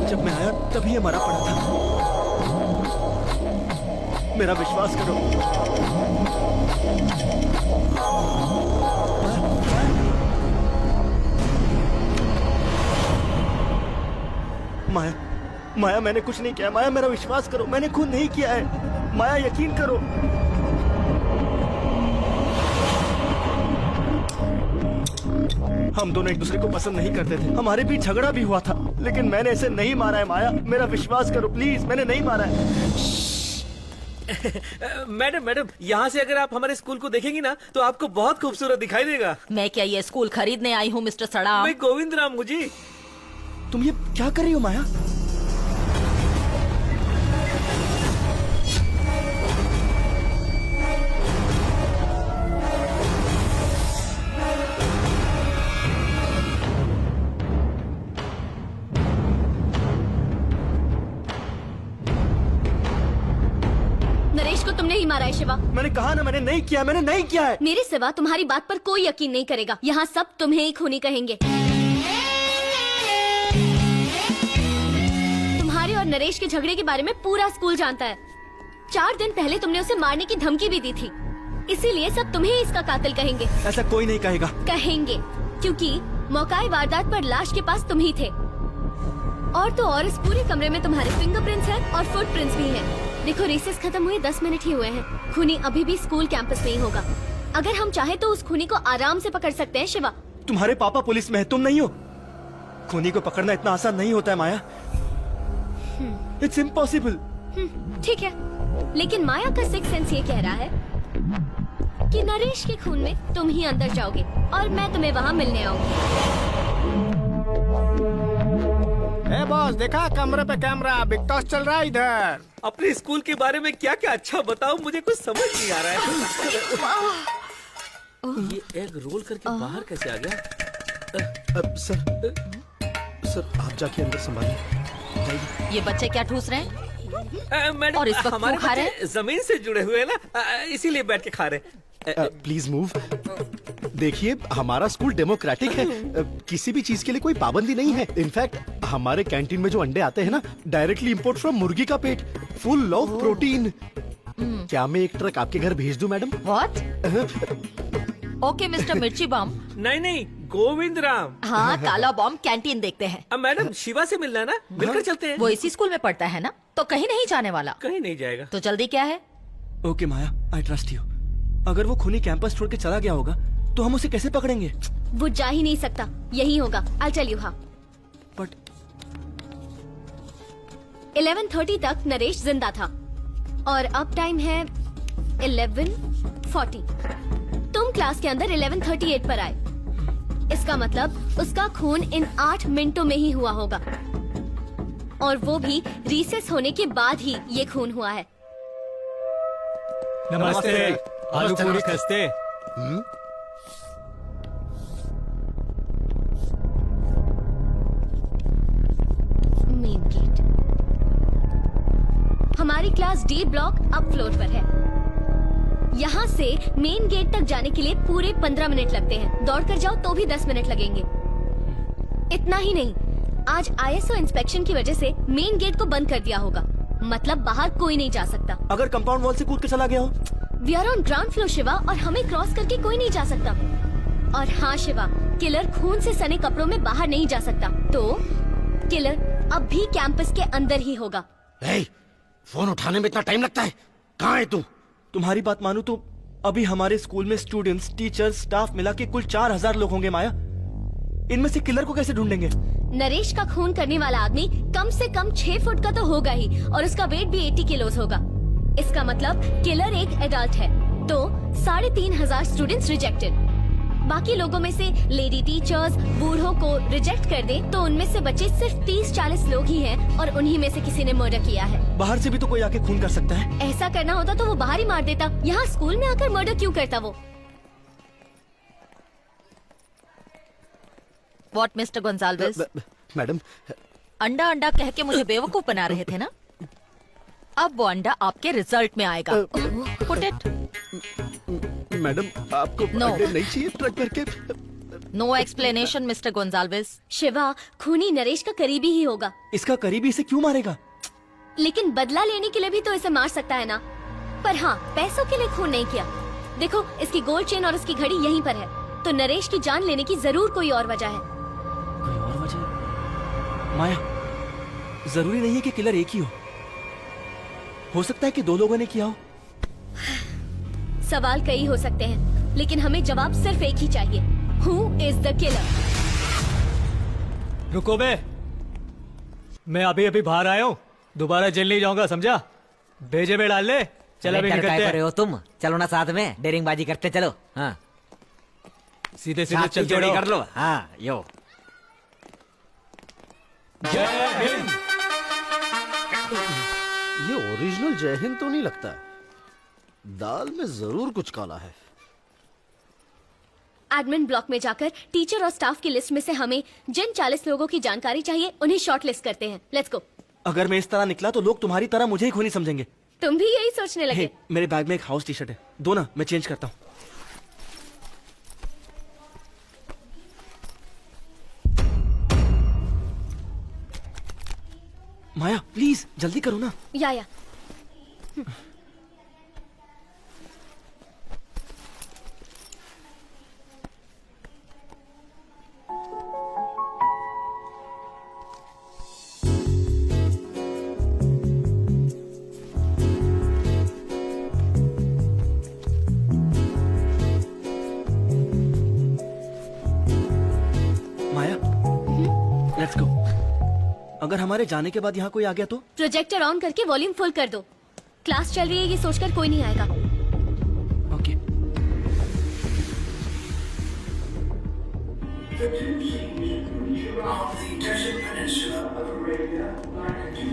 जब मैं आया तभी ये मरा पड़ा था। मेरा विश्वास करो। माया, माया मैंने कुछ नहीं किया। माया मेरा विश्वास करो, मैंने खून नहीं किया है। माया यकीन करो। हम दोनों एक दूसरे को पसंद नहीं करते थे, हमारे बीच झगड़ा भी हुआ था, लेकिन मैंने इसे नहीं मारा है। माया मेरा विश्वास करो प्लीज, मैंने नहीं मारा है। मैडम मैडम, यहाँ से अगर आप हमारे स्कूल को देखेंगी ना तो आपको बहुत खूबसूरत दिखाई देगा। मैं क्या ये स्कूल खरीदने आई हूँ मिस्टर सड़ाम? मैं गोविंद राम हूँ जी। तुम ये क्या कर रही हो माया? नरेश को तुमने ही मारा है शिवा। मैंने कहा ना मैंने नहीं किया, मैंने नहीं किया है। मेरे सिवा तुम्हारी बात पर कोई यकीन नहीं करेगा। यहाँ सब तुम्हें ही खूनी कहेंगे। तुम्हारे और नरेश के झगड़े के बारे में पूरा स्कूल जानता है। 4 दिन पहले तुमने उसे मारने की धमकी भी दी थी, इसीलिए सब तुम्हें ही इसका कातिल कहेंगे। ऐसा कोई नहीं कहेगा। कहेंगे, क्योंकि मौकाए वारदात पर लाश के पास तुम ही थे। और तो और इस पूरे कमरे में तुम्हारे फिंगरप्रिंट्स हैं और फुटप्रिंट्स भी हैं। देखो रिसेस खत्म हुए 10 मिनट ही हुए हैं। खूनी अभी भी स्कूल कैंपस में ही होगा। अगर हम चाहे तो उस खूनी को आराम से पकड़ सकते हैं शिवा। तुम्हारे पापा पुलिस में है, तुम नहीं हो। खूनी को पकड़ना इतना आसान नहीं होता है माया। It's impossible. ठीक है, लेकिन माया का सिक्स सेंस ये कह रहा है कि नरेश के खून में तुम ही अंदर जाओगे और मैं तुम्हें वहाँ मिलने आऊंगी। ए बॉस, देखा कमरे पे कैमरा, बिग टॉस चल रहा है इधर। अपने स्कूल के बारे में क्या क्या अच्छा बताओ, मुझे कुछ समझ नहीं आ रहा है। ये एग रोल करके बाहर कैसे आ गया? सर आप जाके अंदर संभालिए। ये बच्चे क्या ठूस रहे हैं? मैडम, और इस वक्त हमारे क्यों खा रहे बच्चे जमीन से जुड़े हुए हैं ना, इसीलिए बैठ के खा रहे हैं। Please move. देखिए हमारा स्कूल डेमोक्रेटिक है, किसी भी चीज के लिए कोई पाबंदी नहीं है। इनफैक्ट हमारे कैंटीन में जो अंडे आते हैं ना, डायरेक्टली इंपोर्ट फ्रॉम मुर्गी का पेट, फुल ऑफ प्रोटीन। क्या मैं एक ट्रक आपके घर भेज दूं मैडम? व्हाट? ओके मिस्टर मिर्ची बम। नहीं नहीं, गोविंद राम। हाँ, काला बॉम्ब कैंटीन देखते हैं। अब मैडम शिवा से मिलना है ना, मिलकर चलते हैं। वो इसी स्कूल में पढ़ता है ना, तो कहीं नहीं जाने वाला। कहीं नहीं जाएगा। तो जल्दी क्या है? Okay Maya, I trust you. अगर वो खूनी कैंपस छोड़ के चला गया होगा तो हम उसे कैसे पकड़ेंगे? वो जा ही नहीं सकता, यही होगा। I'll tell you how। But 11:30 तक नरेश जिंदा था और अब टाइम है 11:40। तुम क्लास के अंदर 11:38 पर आए। इसका मतलब उसका खून इन 8 मिनटों में ही हुआ होगा, और वो भी रिसेस होने के बाद ही ये खून हुआ है। नमस्ते। आलू पूरी खस्ते। Main gate. हमारी class D block up floor पर है। यहाँ से मेन गेट तक जाने के लिए पूरे 15 मिनट लगते हैं। दौड़कर जाओ तो भी 10 मिनट लगेंगे। इतना ही नहीं, आज ISO इंस्पेक्शन की वजह से मेन गेट को बंद कर दिया होगा, मतलब बाहर कोई नहीं जा सकता। अगर कंपाउंड वॉल से कूद के चला गया हो? We are on ground floor Shiva, और हमें क्रॉस करके कोई नहीं जा सकता। और हाँ शिवा, किलर खून से सने कपड़ों में बाहर नहीं जा सकता, तो किलर अब भी कैंपस के अंदर ही होगा। फोन उठाने में इतना टाइम लगता है? कहाँ है तू? तुम्हारी बात मानू तो अभी हमारे स्कूल में स्टूडेंट्स, टीचर्स, स्टाफ मिला के कुल 4000 लोग होंगे माया। इनमें से किलर को कैसे ढूंढेंगे? नरेश का खून करने वाला आदमी कम से कम 6 फुट का तो होगा ही, और उसका वेट भी 80 किलोस होगा। इसका मतलब किलर एक एडल्ट है, तो 3500 स्टूडेंट्स रिजेक्टेड। बाकी लोगों में से लेडी टीचर्स, बूढ़ों को रिजेक्ट कर दे तो उनमें से बचे सिर्फ 30-40 लोग ही हैं, और उन्हीं में से किसी ने मर्डर किया है। बाहर से भी तो कोई आके खून कर सकता है। ऐसा करना होता तो वो बाहर ही मार देता। यहाँ स्कूल में आकर मर्डर क्यों करता वो? What mister Gonsalves? मैडम, अंडा अंडा कह के मुझे बेवकूफ बना रहे थे ना? अब वो अंडा आपके रिजल्ट में आएगा। Put it. मैडम आपको No. अंडे नहीं चाहिए ट्रक भर के? No explanation mister Gonsalves. Shiva, खूनी नरेश का करीबी ही होगा, इसका करीबी इसे क्यों मारेगा? लेकिन बदला लेने के लिए भी तो इसे मार सकता है ना। पर हाँ, पैसों के लिए खून नहीं किया। देखो, इसकी गोल्ड चेन और इसकी घड़ी यहीं पर है, तो नरेश की जान लेने की जरूर कोई और वजह है। कोई और वजह? माया, जरूरी नहीं है कि किलर एक ही हो सकता है कि दो लोगों ने किया हो। सवाल कई हो सकते हैं, लेकिन हमें जवाब सिर्फ एक ही चाहिए। Who is the killer? रुको बे, मैं अभी अभी बाहर आया हूँ, दोबारा जेल नहीं जाऊंगा, समझा? भेजे में डाल ले। चल अभी डर काय निकलते कर रहे हैं। हो तुम? चलो ना साथ में डेरिंग बाजी करते चलो। हाँ, सीधे सीधे साथ की चलते जोड़ी रहो। कर लो। हाँ, यो जय हिंद। ये ओरिजिनल जय हिंद तो नहीं लगता। दाल में जरूर कुछ काला है। एडमिन ब्लॉक में जाकर टीचर और स्टाफ की लिस्ट में से हमें जिन 40 लोगों की जानकारी चाहिए उन्हें शॉर्ट लिस्ट करते हैं। Let's go. अगर मैं इस तरह निकला तो लोग तुम्हारी तरह मुझे ही खूनी समझेंगे। तुम भी यही सोचने लगे? हे, मेरे बैग में एक हाउस टी शर्ट है, दो ना, मैं चेंज करता हूँ। माया प्लीज जल्दी करो ना। या माया लेट्स गो। अगर हमारे जाने के बाद यहाँ कोई आ गया तो? प्रोजेक्टर ऑन करके वॉल्यूम फुल कर दो। क्लास चल रही है ये सोचकर कोई नहीं आएगा। Okay. of the desert peninsula of Arabia, like a